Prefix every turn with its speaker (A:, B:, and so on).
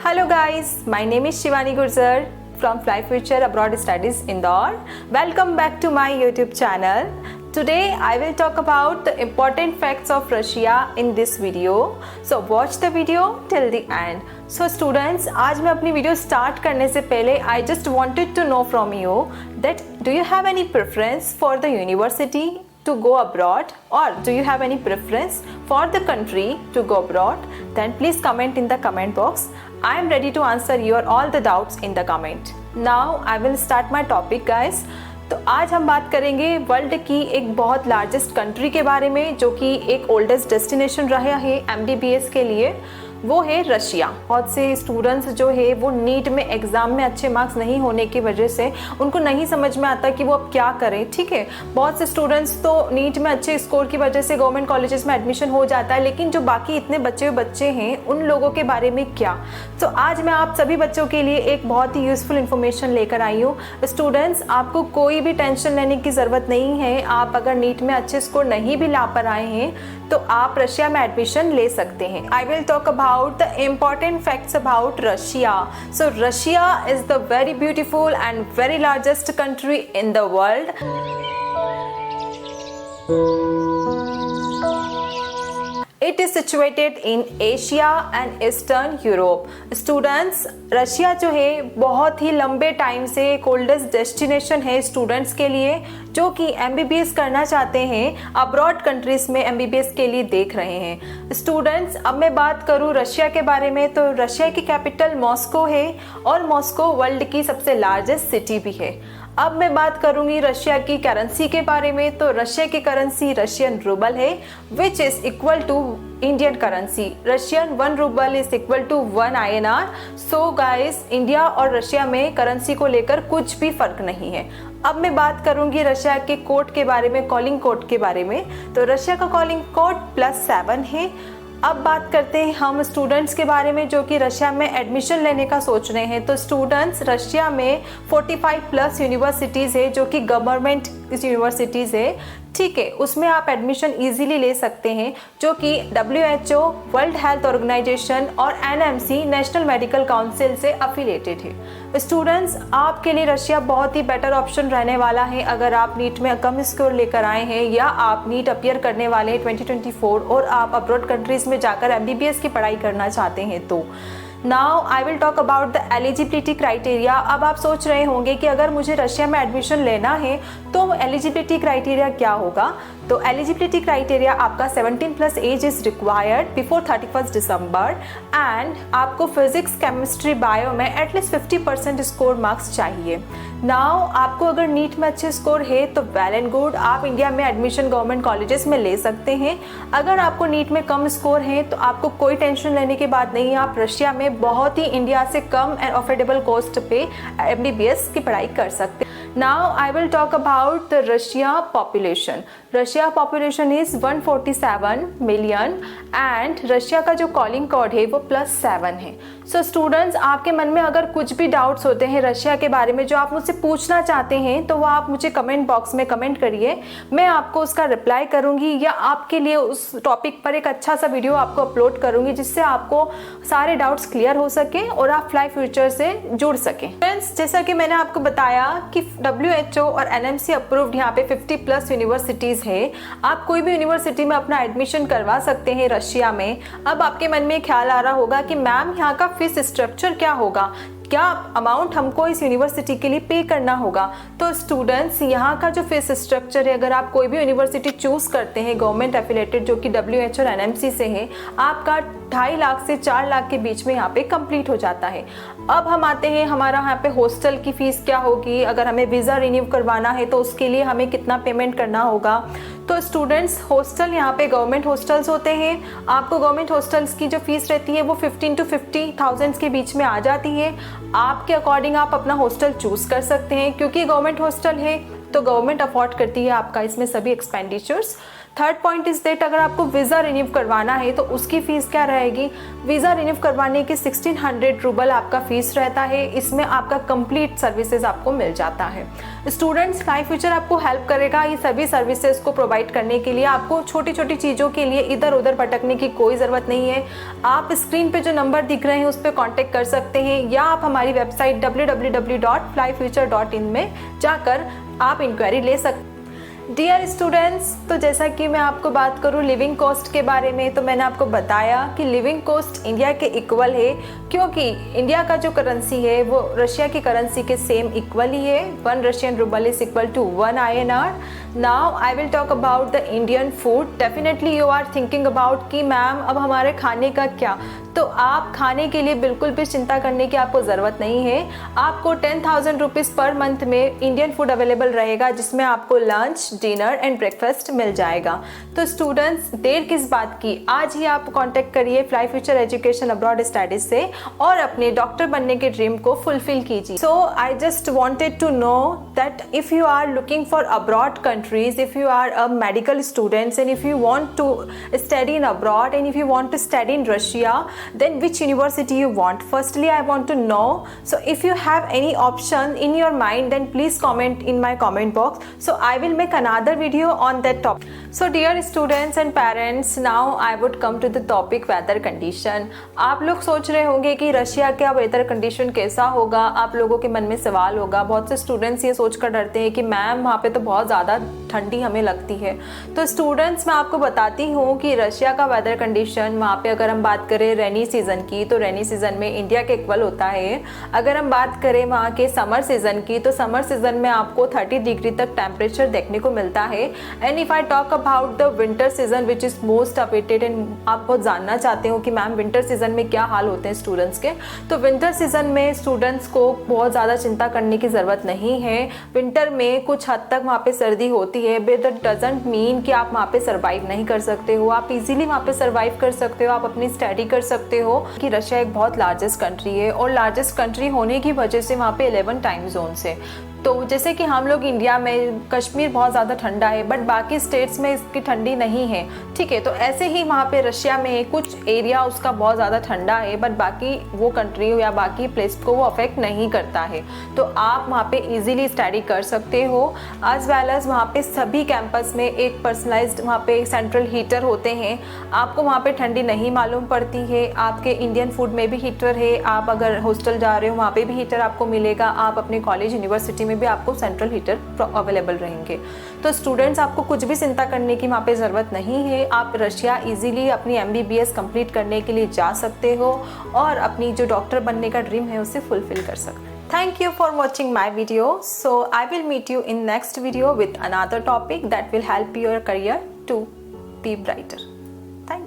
A: Hello guys, my name is Shivani Gurjar from Fly Future Abroad Studies Indore. Welcome back to my YouTube channel. Today I will talk about the important facts of Russia in this video. So watch the video till the end. So students, आज मैं अपनी video start करने से पहले I just wanted to know from you that do you have any preference for the university to go abroad, or do you have any preference for the country to go abroad? Then please comment in the comment box. I am ready to answer your all the doubts in the comment. Now I will start my topic guys. तो आज हम बात करेंगे world की एक बहुत largest country के बारे में, जो कि एक ओल्डेस्ट डेस्टिनेशन रहा है MBBS के लिए, वो है रशिया। बहुत से स्टूडेंट्स जो है वो नीट में एग्ज़ाम में अच्छे मार्क्स नहीं होने की वजह से उनको नहीं समझ में आता कि वो अब क्या करें। ठीक है, बहुत से स्टूडेंट्स तो नीट में अच्छे स्कोर की वजह से गवर्नमेंट कॉलेजेस में एडमिशन हो जाता है, लेकिन जो बाकी इतने बच्चे हैं उन लोगों के बारे में क्या। तो आज मैं आप सभी बच्चों के लिए एक बहुत ही यूज़फुल इन्फॉर्मेशन लेकर आई हूँ। स्टूडेंट्स, आपको कोई भी टेंशन लेने की ज़रूरत नहीं है। आप अगर नीट में अच्छे स्कोर नहीं भी ला पर आए हैं तो आप रशिया में एडमिशन ले सकते हैं। आई will talk about the important facts about Russia. So Russia is the very beautiful and very largest country in the world. It is situated in Asia and Eastern Europe. Students, Russia जो है बहुत ही लंबे time से एक oldest destination है students के लिए जो कि MBBS करना चाहते हैं, अब्रॉड कंट्रीज में MBBS के लिए देख रहे हैं। स्टूडेंट्स, अब मैं बात करूं रशिया के बारे में तो रशिया की कैपिटल मॉस्को है और मॉस्को वर्ल्ड की सबसे लार्जेस्ट सिटी भी है। अब मैं बात करूंगी रशिया की करेंसी के बारे में तो रशिया की करेंसी रशियन रूबल है, which is equal to Indian currency. Russian 1 rouble is equal to 1 INR। So guys, India और रशिया में करेंसी को लेकर कुछ भी फर्क नहीं है। अब मैं बात करूंगी रशिया के कोड के बारे में, कॉलिंग कोड के बारे में। तो रशिया का कॉलिंग कोड +7 है। अब बात करते हैं हम स्टूडेंट्स के बारे में जो कि रशिया में एडमिशन लेने का सोच रहे हैं। तो स्टूडेंट्स, रशिया में 45+ यूनिवर्सिटीज़ है जो कि गवर्नमेंट यूनिवर्सिटीज़ है। ठीक है, उसमें आप एडमिशन इजीली ले सकते हैं जो कि WHO, वर्ल्ड हेल्थ ऑर्गेनाइजेशन और NMC, नेशनल मेडिकल काउंसिल से अफिलिएटेड है। स्टूडेंट्स, आपके लिए रशिया बहुत ही बेटर ऑप्शन रहने वाला है अगर आप नीट में कम स्कोर लेकर आए हैं या आप नीट अपीयर करने वाले हैं 2024 और आप अब्रॉड कंट्रीज में जाकर MBBS की पढ़ाई करना चाहते हैं तो। Now I will talk about the eligibility criteria. अब आप सोच रहे होंगे कि अगर मुझे रशिया में एडमिशन लेना है तो एलिजिबिलिटी क्राइटेरिया क्या होगा। तो एलिजिबिलिटी क्राइटेरिया आपका 17+ age is required before 31 December and आपको फिजिक्स, केमिस्ट्री, बायो में एटलीस्ट 50% स्कोर मार्क्स चाहिए। नाउ आपको अगर नीट में अच्छे स्कोर है तो वेल एंड गुड, आप इंडिया में एडमिशन गवर्नमेंट कॉलेजेस में ले सकते हैं। अगर आपको नीट में कम स्कोर है तो आपको कोई टेंशन लेने की बात नहीं है, आप रशिया में बहुत ही इंडिया से कम एंड अफोर्डेबल कॉस्ट पे MBBS की पढ़ाई कर सकते हैं। Now I will talk about the Russia population. Russia population is 147 million and Russia का जो कॉलिंग कोड है वो +7 है। सो स्टूडेंट्स, आपके मन में अगर कुछ भी डाउट्स होते हैं रशिया के बारे में जो आप मुझसे पूछना चाहते हैं तो वो आप मुझे कमेंट बॉक्स में कमेंट करिए, मैं आपको उसका रिप्लाई करूंगी या आपके लिए उस टॉपिक पर एक अच्छा सा वीडियो आपको अपलोड करूंगी जिससे आपको सारे डाउट्स क्लियर हो सके और आप फ्लाई फ्यूचर से जुड़ सकें। फ्रेंड्स, जैसा कि मैंने आपको बताया कि WHO और NMC अप्रूव्ड यहाँ पे 50+ यूनिवर्सिटीज़ है। आप कोई भी यूनिवर्सिटी में अपना एडमिशन करवा सकते हैं रशिया में। अब आपके मन में ख्याल आ रहा होगा कि मैम यहाँ का फीस स्ट्रक्चर क्या होगा, क्या अमाउंट हमको इस यूनिवर्सिटी के लिए पे करना होगा। तो स्टूडेंट्स, यहाँ का जो फीस स्ट्रक्चर है, अगर आप कोई भी यूनिवर्सिटी चूज़ करते हैं गवर्नमेंट एफिलेटेड जो कि WHO और NMC से है, आपका 2.5 लाख से 4 लाख के बीच में यहाँ पे कंप्लीट हो जाता है। अब हम आते हैं हमारा यहाँ पे हॉस्टल की फ़ीस क्या होगी, अगर हमें वीज़ा रिन्यू करवाना है तो उसके लिए हमें कितना पेमेंट करना होगा। तो स्टूडेंट्स, हॉस्टल यहाँ पे गवर्नमेंट हॉस्टल्स होते हैं। आपको गवर्नमेंट हॉस्टल्स की जो फीस रहती है वो 15 to 50,000 के बीच में आ जाती है। आपके अकॉर्डिंग आप अपना हॉस्टल चूज़ कर सकते हैं, क्योंकि गवर्नमेंट हॉस्टल है तो गवर्नमेंट अफोर्ड करती है आपका इसमें सभी expenditures. Third point is that अगर आपको वीज़ा रिन्यू करवाना है तो उसकी फ़ीस क्या रहेगी। वीज़ा रिन्यू करवाने की 1600 रूबल आपका फ़ीस रहता है। इसमें आपका कंप्लीट सर्विसेज आपको मिल जाता है। स्टूडेंट्स, फ्लाई फ्यूचर आपको हेल्प करेगा ये सभी सर्विसेज को प्रोवाइड करने के लिए। आपको छोटी छोटी चीज़ों के लिए इधर उधर भटकने की कोई ज़रूरत नहीं है। आप स्क्रीन पे जो नंबर दिख रहे हैं उस पर कॉन्टेक्ट कर सकते हैं, या आप हमारी वेबसाइट www.flyfuture.in में जाकर आप इंक्वायरी ले सकते हैं। डियर स्टूडेंट्स, तो जैसा कि मैं आपको बात करूं लिविंग कॉस्ट के बारे में, तो मैंने आपको बताया कि लिविंग कॉस्ट इंडिया के इक्वल है, क्योंकि इंडिया का जो करेंसी है वो रशिया की करेंसी के सेम इक्वल ही है। 1 Russian rouble is equal to 1 INR। Now I will talk about the Indian food. Definitely you are thinking about कि मैम अब हमारे खाने का क्या, तो आप खाने के लिए बिल्कुल भी चिंता करने की आपको ज़रूरत नहीं है। आपको 10,000 रुपीज़ पर मंथ में इंडियन फूड अवेलेबल रहेगा, जिसमें आपको लंच, डिनर एंड ब्रेकफास्ट मिल जाएगा। तो स्टूडेंट्स, देर किस बात की, आज ही आप कांटेक्ट करिए fly future education abroad studies से और अपने डॉक्टर बनने के ड्रीम को फुलफिल कीजिए। So I just wanted to know that if you are looking for abroad countries, if you are a medical students and if you want to study in abroad and if you want to study in Russia, then which university you want. Firstly, I want to know. So if you have any option in your mind, then please comment in my comment box. So I will make another video on that topic. So dear students and parents, now I would come to the topic weather condition. आप लोग सोच रहे होंगे कि Russia का weather condition कैसा होगा। आप लोगों के मन में सवाल होगा। बहुत से स्टूडेंट्स ये सोच कर डरते हैं कि मैम वहाँ पे तो बहुत ज़्यादा ठंडी हमें लगती है। तो स्टूडेंट्स, मैं आपको बताती हूँ कि रशिया का वेदर कंडीशन वहाँ पे अगर हम बात करें रेनी सीज़न की, तो रेनी सीज़न में इंडिया के इक्वल होता है। अगर हम बात करें वहाँ के समर सीज़न की, तो समर सीज़न में आपको 30 डिग्री तक टेम्परेचर देखने को मिलता है। And if I talk about the winter season which is most awaited, and आप बहुत जानना चाहते हो कि मैम विंटर सीज़न में क्या हाल होते हैं स्टूडेंट्स के, तो विंटर सीज़न में स्टूडेंट्स को बहुत ज़्यादा चिंता करने की ज़रूरत नहीं है। विंटर में कुछ हद तक वहाँ पे सर्दी होती है, बट दैट डजंट मीन कि आप वहाँ पे सर्वाइव नहीं कर सकते हो। आप इजीली वहाँ पे सर्वाइव कर सकते हो, आप अपनी स्टडी कर सकते हो। कि रशिया एक बहुत लार्जेस्ट कंट्री है और लार्जेस्ट कंट्री होने की वजह से वहाँ पे 11 टाइम जोन्स है। तो जैसे कि हम लोग इंडिया में कश्मीर बहुत ज़्यादा ठंडा है, बट बाकी स्टेट्स में इसकी ठंडी नहीं है, ठीक है। तो ऐसे ही वहाँ पे रशिया में कुछ एरिया उसका बहुत ज़्यादा ठंडा है, बट बाकी वो कंट्री या बाकी प्लेस को वो अफेक्ट नहीं करता है। तो आप वहाँ पे इजीली स्टडी कर सकते हो। एज वेल एज वहाँ पे सभी कैंपस में एक पर्सनलाइज्ड वहाँ पे सेंट्रल हीटर होते हैं। आपको वहाँ पे ठंडी नहीं मालूम पड़ती है। आपके इंडियन फूड में भी हीटर है। आप अगर हॉस्टल जा रहे हो वहाँ पे भी हीटर आपको मिलेगा। आप अपने कॉलेज यूनिवर्सिटी में भी आपको सेंट्रल हीटर अवेलेबल रहेंगे। तो स्टूडेंट्स, आपको कुछ भी चिंता करने की वहाँ पे ज़रूरत नहीं है। आप रशिया इजीली अपनी MBBS कंप्लीट करने के लिए जा सकते हो और अपनी जो डॉक्टर बनने का ड्रीम है उसे फुलफिल कर सकते हो। Thank you for watching my video. So I will meet you in next video with another topic that will help your career to be brighter. Thank you.